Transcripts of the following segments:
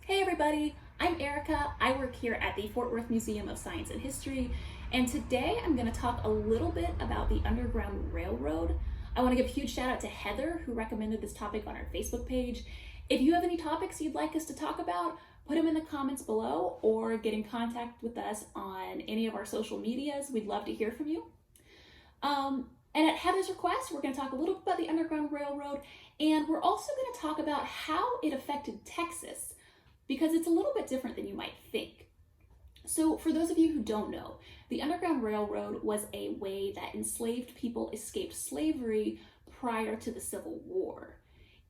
Hey everybody, I'm Erica. I work here at the Fort Worth Museum of Science and History, and today I'm going to talk a little bit about the Underground Railroad. I want to give a huge shout out to Heather, who recommended this topic on our Facebook page. If you have any topics you'd like us to talk about, put them in the comments below or get in contact with us on any of our social medias. We'd love to hear from you. And at Heather's request, we're going to talk a little bit about the Underground Railroad, and we're also going to talk about how it affected Texas, because it's a little bit different than you might think. So for those of you who don't know, the Underground Railroad was a way that enslaved people escaped slavery prior to the Civil War.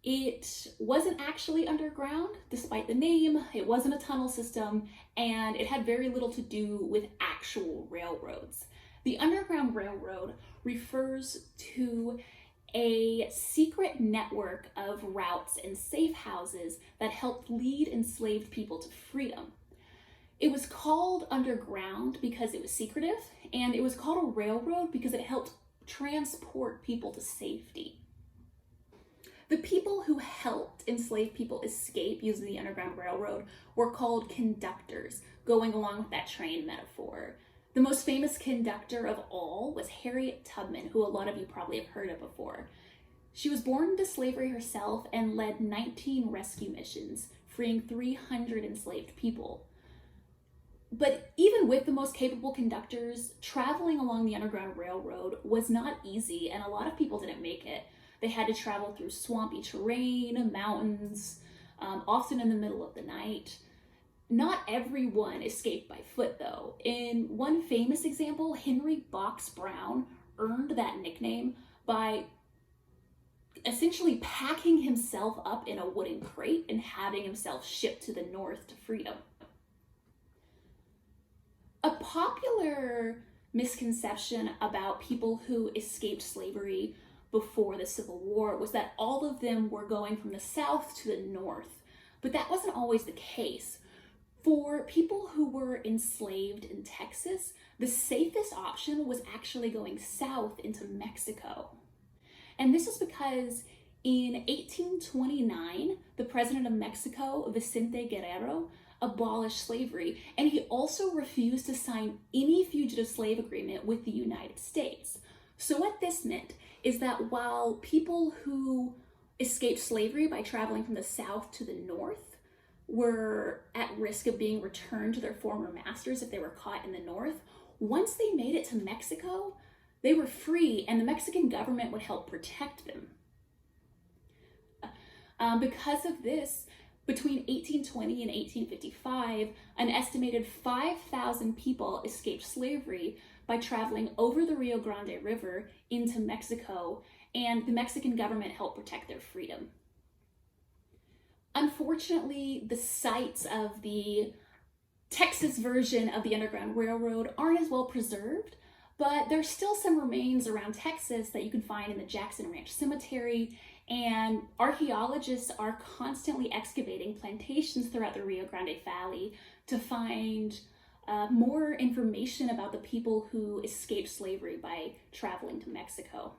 It wasn't actually underground, despite the name. It wasn't a tunnel system, and it had very little to do with actual railroads. The Underground Railroad refers to a secret network of routes and safe houses that helped lead enslaved people to freedom. It was called underground because it was secretive, and it was called a railroad because it helped transport people to safety. The people who helped enslaved people escape using the Underground Railroad were called conductors, going along with that train metaphor. The most famous conductor of all was Harriet Tubman, who a lot of you probably have heard of before. She was born into slavery herself and led 19 rescue missions, freeing 300 enslaved people. But even with the most capable conductors, traveling along the Underground Railroad was not easy, and a lot of people didn't make it. They had to travel through swampy terrain, mountains, often in the middle of the night. Not everyone escaped by foot, though. In one famous example, Henry Box Brown earned that nickname by essentially packing himself up in a wooden crate and having himself shipped to the north to freedom. A popular misconception about people who escaped slavery before the Civil War was that all of them were going from the south to the north, but that wasn't always the case. For people who were enslaved in Texas, the safest option was actually going south into Mexico. And this is because in 1829, the president of Mexico, Vicente Guerrero, abolished slavery, and he also refused to sign any fugitive slave agreement with the United States. So what this meant is that while people who escaped slavery by traveling from the south to the north were at risk of being returned to their former masters if they were caught in the north, once they made it to Mexico, they were free, and the Mexican government would help protect them. Because of this, between 1820 and 1855, an estimated 5,000 people escaped slavery by traveling over the Rio Grande River into Mexico, and the Mexican government helped protect their freedom. Unfortunately, the sites of the Texas version of the Underground Railroad aren't as well preserved, but there's still some remains around Texas that you can find in the Jackson Ranch Cemetery, and archaeologists are constantly excavating plantations throughout the Rio Grande Valley to find more information about the people who escaped slavery by traveling to Mexico.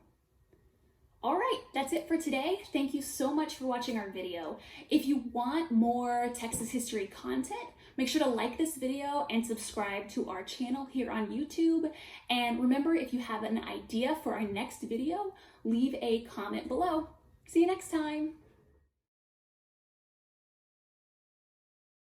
All right, that's it for today. Thank you so much for watching our video. If you want more Texas history content, make sure to like this video and subscribe to our channel here on YouTube. And remember, if you have an idea for our next video, leave a comment below. See you next time.